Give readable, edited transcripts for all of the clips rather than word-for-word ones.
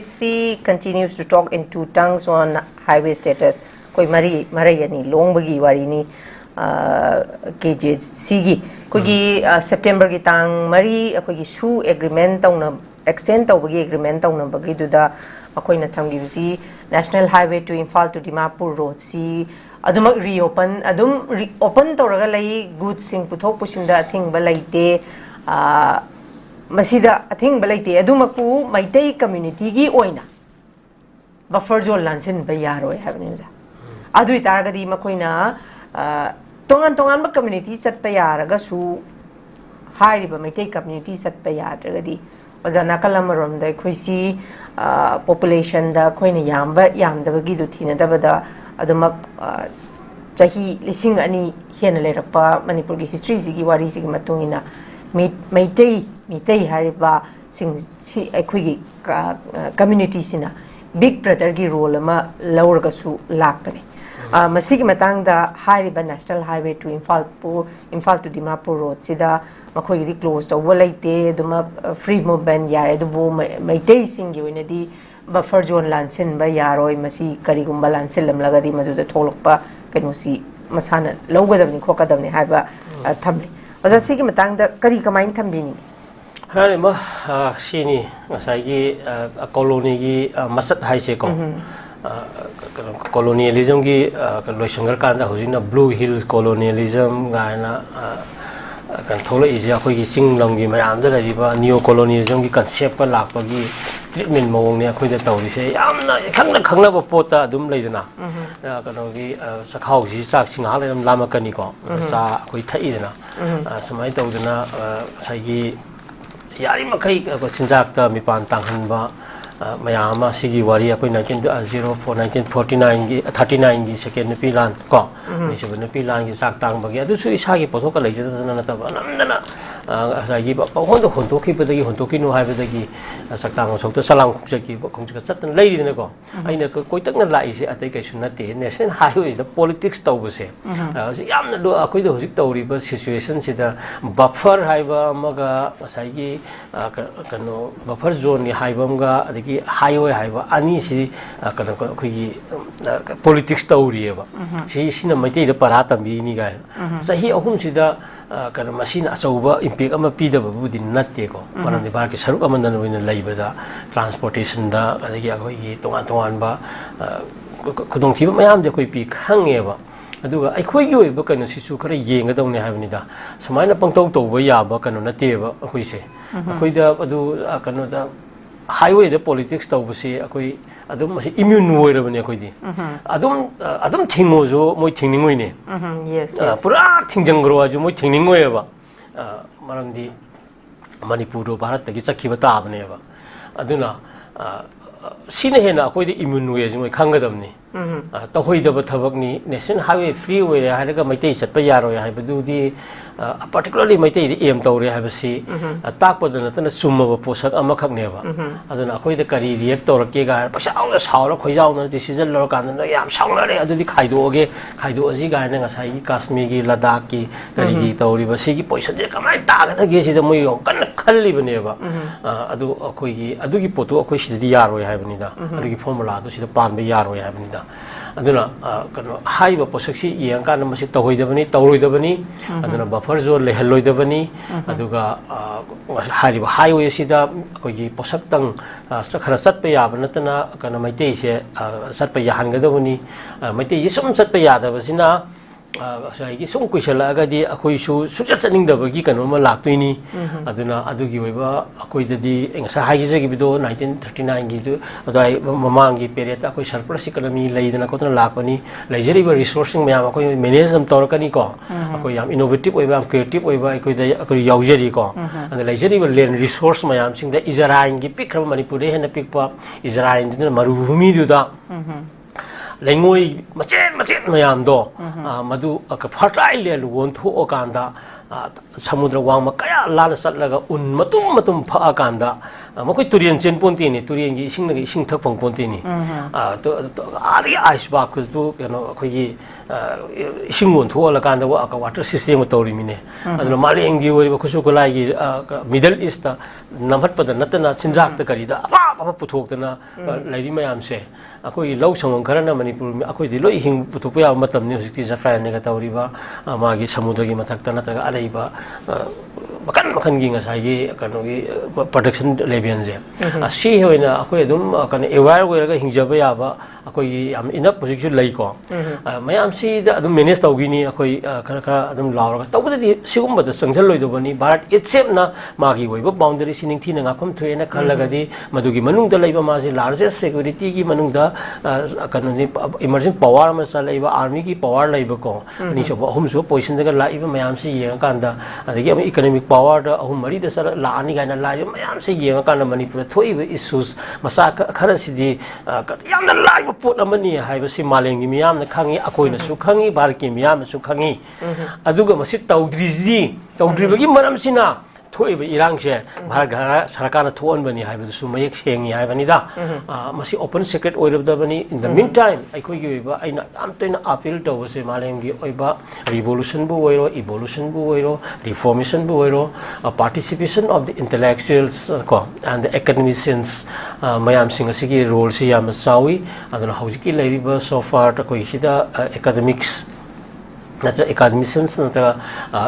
states continues to talk in two tongues on highway status. Koi mari yani long bagi wari ni KJC gi September ki tang mari koi gi su agreement tau na extend tau bagi agreement tau na bagi duda koi na tham gi si National Highway to Imphal to Dimapur road si adum reopen open tau raga lai goods sing puthok pusin da thing ba laite masida athing ba laite adumaku maitai community gi oina buffer zone lansin ba yaroi habni ja adu itaragadi makoina tongan ba community chat pa yaraga su hai ba maitai community chat pa yaragadi ojana kalamarom da khoisi population da khoina yamda bagi du thina da bada adumak chahi lising ani hena lerakpa manipur gi history sigi wari sigi matungina maitai hariba sing si akhoi community sina big brother gi role ma laurga su lakpare masigi matang da hariba National Highway to Imphal to Dimapur road sida makhoi gi close to walaite duma free movement ya edu maitai sing gi oina di buffer zone lansin ba yaroi masi karigumba lansin lamlaga di madu da tholokpa kenosi masana logadabni khokadabni haiba thamli oja sigi matang da kari kamain thambini hari ma sini ngasai koloni gi masat haise ko colonialism gi loisangar kanda hojina Blue Hills colonialism gaina kan thola ija khoi gi singlam gi mayam da riba neo colonialism gi concept pa lakpa gi treatment mawong ne khoi da tawri se yamna khangna ba pota adum leidana kano gi sakhau ji chak singa lam lama kani ko sa khoi thai dana samai tawdana sai gi yari makai ko chinjak ta mipan tanghan ba mayama sigi wari akoi 1949 gi 39 gi second pilan ko ni sebenarnya pilan gi sak tang bagi adu su isa gi posok lai jada na ta namdana asa gi ba honto ki badagi honto ki no hai badagi sak tang sok to salang khuk ki khong chi chat lai ri ne ko aina ko koi tak na lai se atai kai sunna te national highway is the politics tau bse yamna do akoi do hojik tawri ba situation sida buffer haiba maga sai gi kano buffer zone ni haibam ga adagi highway haiba ani si kano khoi politics tawri ba si sina maitei da parata bi ni ga sahi ahum sida kano machine achauba impact ama pi da budi natte ko maram ni bar ki saruk amanda no ina laibada transportation da adagi akoi gi tongan ba kudong thiba mayam de koi pi khange ba aduga akhoi gi oiba kano sisu khara yenga dawne habni da samaina pangtau tawba yaba kano natte ba akhoi se akhoi da adu kano da highway da politics tawbasi akhoi adum immune oirabani akhoi di adum thingmojo moi thingningoi ne yes pura thingjangro aju moi thingningoi ba maramdi manipur ro bharat tagi chakhiba ta abne ba aduna sine hena akhoi di immune oije moi khangadamni तहोइदब थबकनी national highway free ओइरे हाइरगा मैतै चटप यारोय हाइबदुदी particularly Meitei दि एम तौरे हाइबसी ताकपद नतन सुमब पोषक अमखकनेबा अदुना अखोइद करी रिएक्ट तौरके गा पसाउ साउर खोइजाउन डिसिजन लर कान याम साउनरे अदुदी खाइदोअजी गायन ngасai काश्मीर की लद्दाख की करी की तौरिबा सिगी पोइसन जे कमाय तागदगे सिदा मोय कन खल्लिबनेबा अदु अखोइगी अदुगी पोतु अखोइ सिदि यारोय हाइबनिदा अदुगी फॉर्मूला अदु सिदा पानबे यारोय हाइबनिदा aduna kano haiba posaksi yang kana masi tawhoidabani tawroidabani aduna buffer zone lehalloidabani aduga hariba highway sida kogi posaktang khara chatpa yaba natana kana maitei se chatpa yahangadabani maitei sum chatpa yadabasina saigi sum kuisala agadi akoi su sujat chaningdabagi kano ma laktoini aduna adugi oiba akoi dadi engsa haigi jagi bido 1939 gi du adai mamangi period akoi surplus economy leidana kotna lakpani leisure resourcing mayam akoi manage dam torkani ko akoi yam innovative oiba am creative oiba akoi da akoi yaujeri ko and leisure land resource mayam sing da Israel gi pikra manipur de hena pikpa Israel din marubhumi du da lengoi macet mayam do madu ka fertile le won thu okanda samudra wang ma kaya lal satlaga un matum pha akanda मकोई तुरियन चेन पोंती नि तुरियन की इसिंग नगी इसिंग थक पंग पोंती नि तो आदि आइस बा कुछ कनो अखोई इसिंग मोन थोला कांदा वा वाटर सिस्टम तौरी मिने अदुना मालेंगी ओरिबा खुसु कुलाइगी मिडल ईस्ट नमहत पद नतना चिंजाक त करीदा apa puthokdana lairi mayam se akoi lau samong kharana manipur me akoi di loi hing puthokpa ya matam ni hosiki jafra ne ga tawriba magi samudra gi mathak ta na ta alaiba makan makan gi ngasai gi kano gi production level je asi hoina akoi adum kan aware we ga hingjaba ya ba akoi am enough position lai ko mayam si da adum manage tawgi ni akoi khara khara adum laura tawba di sigum ba da sangjal loi do bani bharat itself na magi we ba boundary sining thi na ngakam thuena khalaga di madugi manung da laiba ma largest security ki manung da kanoni emerging power ma sa laiba army ki power laiba ko ni so hum so position da laiba mayam si yeng kan da adagi economic power da hum mari da sar la ani ga na laiba mayam si yeng kan manipur thoi issues masa khara si di yam na laiba pot amani haiba si malengi miyam na khangi akoi na su khangi bar ki miyam na su khangi aduga masi tawdri bagi maram sina थोई इरांग से भारत सरकार थोन बनी है मयक सेंगी है मसी ओपन सेक्रेट ओइरबदबनी इन द मीन टाइम अखोगी ओइबा आइना आमतेना अपील तवसे मालेंगी ओइबा रिवोल्यूशन बु ओइरो इवोल्यूशन बु ओइरो रिफॉर्मेशन बु ओइरो पार्टिसिपेशन ऑफ द इंटेलेक्चुअल्स को एंड द एकेडमिशियंस मयाम सिंग असिगी रोल से याम सावी अदना हौजिकी लेरिबा सो फार तकोई सिदा एकेडमिक्स नत्र एकेडमिशियंस नत्र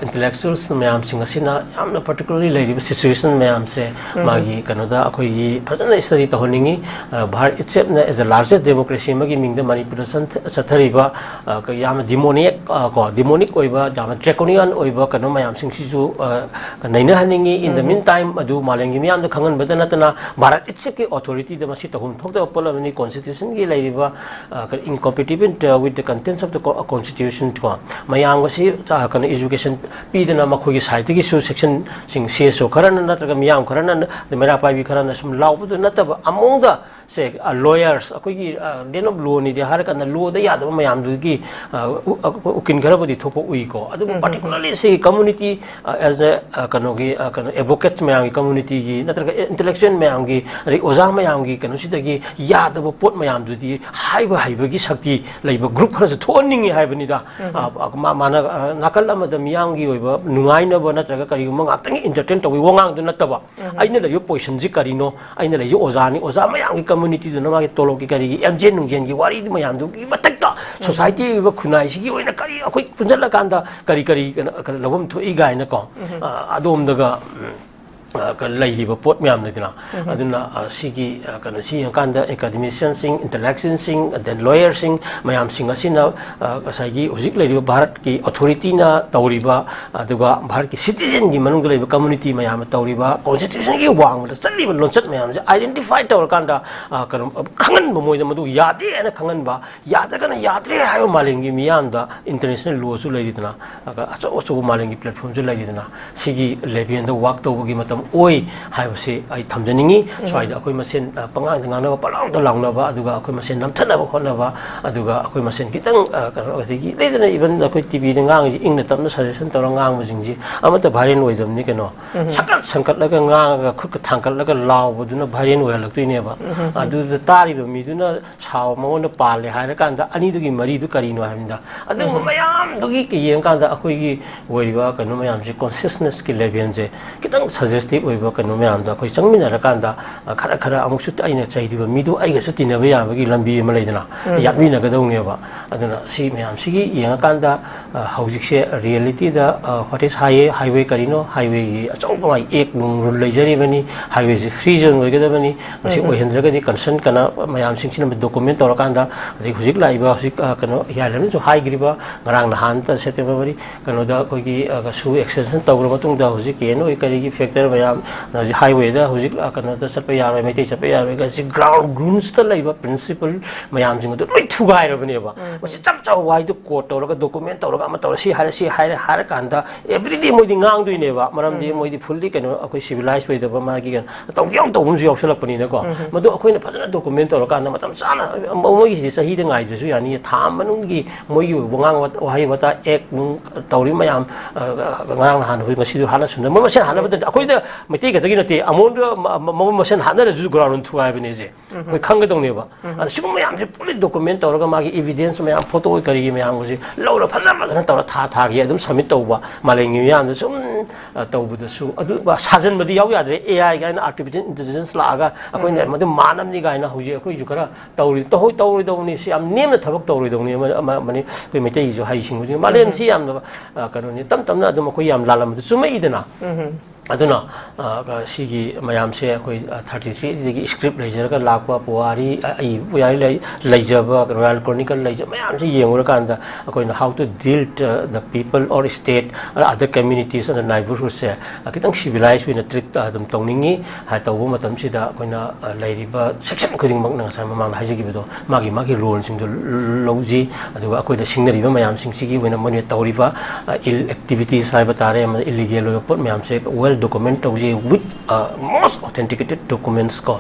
इंटेलेक्चुअल्स मैम सिंग असिना यामना पर्टिकुलरली लेरिब सिचुएशन मैम से मागी कनोदा अखोई फजन स्टडी तहोनिंगी Bharat itself as the largest democracy मगी मिंग द मणिपुर सथरिबा याम डिमोनिक ओइबा याम ड्रैकोनियन ओइबा कनो मैम सिंग सिजु नैना हनिंगी इन द मीन टाइम अदु मालेंगी मैम द खंगन बदनतना भारत इट्सेल्फ की अथॉरिटी द मसी तहुम थोकदा पोलमनी कॉन्स्टिट्यूशन की लेरिबा incompatible with the contents of the constitution को मैम कनो एजुकेशन पीदना मखोगी साइड की सेक्शन सिंग सेसो खरना नत्रगा मियाम खरना मेरा पाइबी खरना सम लाउबदो नतब अमोंगदा से लॉयर्स अखोगी डेन ऑफ लॉ नि दे हार कन लॉ द यादब मैम दुगी उकिन खरबदी थोपो उइको अदु पर्टिकुलरली से कम्युनिटी एज अ कनोगी कनो एडवोकेट मैम की कम्युनिटी की नत्रगा इंटेलेक्चुअल मैम की अरे ओजा मैम की कनो सिदगी यादब पोट मैम दुदी हाइबा हाइबगी शक्ति लेब ग्रुप खरज थोनिंगी हाइबनिदा माना नाकल मियाम की नुआइनब नत्रगा करिगुम गातंग इंटरटेन तवी वंगांग दु नतबा आइना लयो पोजिशन जी करिनो आइना लयो ओजानी ओजा मयाम की कम्युनिटी दु नमागे तोलो की करिगी एमजे नुंजेन की वारी मयाम दु की मतकता सोसाइटी व खुनाई सिगी ओइना करि अखोई पुंजल कांदा करि करि लबम थोई गाइना को अदोम दगा लेरिब पोट मैम लेदना अदुना सिगी कनो सी कांदा एकेडमिशियन सिंग इंटेलेक्चुअल सिंग देन लॉयर सिंग मैम सिंग असिना साइगी हुजिक लेरिब भारत की अथॉरिटी ना तौरिबा अदुगा भारत की सिटीजन की मनुंग लेरिब कम्युनिटी मैम तौरिबा कॉन्स्टिट्यूशन की वांग चलिब लोंचत मैम से आइडेंटिफाई तौर कांदा कनो खंगन मोइद मदु यादे ना खंगन बा यादगना याद्रे हायो मालेंगी मियाम दा इंटरनेशनल लॉ सु लेरिदना अचो अचो मालेंगी प्लेटफॉर्म सु लेरिदना सिगी लेबियन द वर्क तौबगी मतम ओई हाइबसे आई थमजनिंगी स्वाइदा अखोई मसेन पंगांग दंगानबा पलांग लांगनबा अदुगा अखोई मसेन नमथनबा होनबा अदुगा अखोई मसेन कितंग कनो लेदना इवन अखोई टीवी दंगांग जी इंगना तमना सजेशन तौर ngang bujingji amata bharian oidamni keno sakat sankat laga ngang khut thangkat laga law buduna bharian oilaktuine ba adu tari ba miduna saw mawon pal le haira kanda ani dugi mari du karino hamda adu mayam dugi ki yeng kanda akhoi gi oiriba keno mayam je consciousness ki level je kitang suggestive oiba keno mayam da khoi changmina ra kanda khara khara amuk su aina chairiba midu aiga su tinaba ya ba gi lambi ma leidana yakmina ga dawne ba aduna si mayam sigi yeng kanda haujik se reality da what is highway karino highway achong mai ek lung rul leijari bani highway se free zone oi ga bani masi ohendra ga di concern kana mayam sing sin document tor kanda adi hujik laiba hujik kano yalam jo high griba ngarang na han ta sete bari kano da koi gi su extension tawra matung da hujik keno oi kari gi factor mayam na highway da hujik kano da sat pa yar mai te sat pa yar ga si ground rules ta laiba principle mayam jing do loi thugai ra bani ba masi chap chap wai do court tor ga document tor ga ma tor si har kanda everyday moi ngang dui ne ba maram di moi di fully kano akoi civilized way da ba ma gi gan taw gyang taw bum yok salak pani ne ko madu akoi na phajana document tor ka na matam sana moi gi sahi da ngai ju yani tham manung gi moi gi wangang wahai wata ek nung tawri mayam ngang han hui ngasi du hala sun mo sen hala ba akoi da Meitei ꯈꯛꯇꯒꯤ ꯅꯠꯇꯦ ꯑꯃꯣꯟꯗ ꯃꯃꯜ ꯃꯁꯦꯟ ꯍꯥꯠꯅꯔꯁꯨ ground ꯊꯨ ꯍꯥꯏꯕꯅꯦꯁꯦ ꯑꯩꯈꯣꯏ ꯈꯪꯒꯗꯧꯅꯦꯕ ꯑꯗ ꯁꯤꯒꯨꯝꯕ ꯃꯌꯥꯝꯁꯦ ꯄꯨꯂꯤ document ꯇꯧꯔꯒ ꯃꯥꯒꯤ ꯏꯕꯤꯗꯦꯟꯁ ꯃꯌꯥꯝ ꯐꯣꯇꯣ ꯀꯔꯤꯒꯤ ꯃꯌꯥꯝꯒꯁꯦ ꯂꯧꯔ ꯐꯖꯅ ꯇꯧꯔ ꯊꯥꯒꯤ ꯑꯗꯨꯝ ꯁꯕꯃꯤꯠ ꯇꯧꯕ ꯃꯥꯂꯦꯝꯒꯤ ꯃꯤꯌꯥꯝꯗ ꯁꯨꯝ ꯇꯧꯕꯗꯁꯨ ꯑꯗꯨ ꯁꯥꯖꯟꯕꯗꯤ ꯌꯥꯎ ꯌꯥꯗ꯭ꯔꯦ AI ꯀꯥꯏꯅ ꯑꯥꯔꯇꯤꯐꯤꯁꯤꯌꯦꯜ ꯏꯟꯇꯦꯂꯤꯖꯦꯟꯁ ꯂꯥꯛꯑꯒ ꯑꯩꯈꯣꯏꯅ ꯃꯗꯨ ꯃꯥꯅꯕꯅꯤ ꯀꯥꯏꯅ ꯍꯧꯖꯤꯛ ꯑꯩꯈꯣꯏꯁꯨ ꯈꯔ ꯇꯧꯔꯣꯏꯗꯧꯕꯅꯤ ꯁꯤ ꯌꯥꯝ ꯅꯦꯝꯅ ꯊꯕꯛ ꯇꯧꯔꯣꯏꯗꯧꯕꯅꯤ ꯑꯩꯈꯣꯏ ꯃꯩꯇꯩꯒꯤꯁꯨ ꯍꯩꯁꯤꯡꯕꯁꯤꯡ ꯃꯥꯂꯦꯝꯁꯤ ꯌꯥꯝꯅ ꯀꯩꯅꯣꯅꯤ ꯇꯞꯅ ꯑꯗꯨꯝ ꯑꯩꯈꯣꯏ ꯌꯥꯝ ꯂꯥꯜꯂꯝꯕꯗ ꯆꯨꯝꯃꯛꯏꯗꯅ ꯑꯗꯨꯅ ꯁꯤꯒꯤ ꯃꯌꯥꯝꯁꯦ ꯑꯩꯈꯣꯏ 33ꯗꯒꯤ ꯁꯀ꯭ꯔꯤꯞ ꯂꯩꯖꯔꯒ ꯂꯥꯛꯄ ꯄꯨꯋꯥꯔꯤ ꯄꯨꯋꯥꯔꯤ ꯂꯩꯖꯕ ꯔꯣꯌꯦꯜ ꯀ꯭ꯔꯣꯅꯤꯀꯜ ꯂꯩꯖꯕ ꯃꯌꯥꯝꯁꯦ ꯌꯦꯡꯉꯨꯔꯀꯥꯟꯗ ꯑꯩꯈꯣꯏꯅ how to deal the people or state other communities ꯑꯗ ꯅꯥꯏꯕꯔꯍꯨꯗꯁꯦ ꯈꯤꯇꯪ ꯁꯤꯚꯤꯂꯥꯏꯖ ꯑꯣꯏꯅ ꯇ꯭ꯔꯤꯠ ꯑꯗꯨꯝ ꯇꯧꯅꯤꯡꯉꯤ ꯇꯧꯕ ꯃꯇꯝꯁꯤꯗ ꯑꯩꯈꯣꯏꯅ ꯂꯩꯔꯤꯕ ꯁꯦꯛꯁꯟ ꯈꯨꯗꯤꯡꯃꯛꯅ ꯉꯁꯥꯏ ꯃꯃꯥꯡꯗ ꯍꯥꯏꯖꯈꯤꯕꯗꯣ ꯃꯥꯒꯤ ꯔꯣꯜꯁꯤꯡꯗꯣ ꯂꯧꯖꯤ ꯑꯗꯨꯒ ꯑꯩꯈꯣꯏꯗ ꯁꯤꯡꯅꯔꯤꯕ ꯃꯌꯥꯝꯁꯤꯡꯁꯤꯒꯤ ꯑꯣꯏꯅ ꯃꯣꯏꯅ ꯇꯧꯔꯤꯕ ꯏꯜ ꯑꯦꯛꯇꯤꯚꯤꯇꯤꯁ ꯍꯥꯏꯕ ꯇꯥꯔꯦ ꯑꯃꯗꯤ ꯏꯂꯤꯒꯦꯜ ꯑꯣꯏꯕ ꯄꯣꯠ ꯃꯌꯥꯝꯁꯦ well document tauji with most authenticated documents ko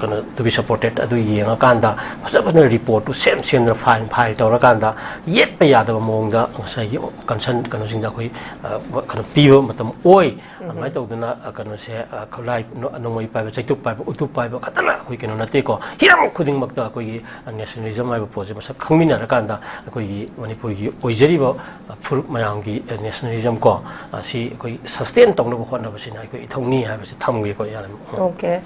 kana to be supported adu yenga kanda phasabana report to same file tawra kanda yet pa yadaba mongda ngasai gi concern kana singda khoi kana pibo matam oi amai tawduna kana se kholai nongoi pa chaituk pa utup pa katana khoi keno nate ko hiram khuding makta khoi gi nationalism ai project masak khangmina ra kanda khoi gi manipur gi oijari ba furup mayam gi nationalism ko si khoi sustain tawna hotna basina khoi ithongni ha basi thamgi ko yana okay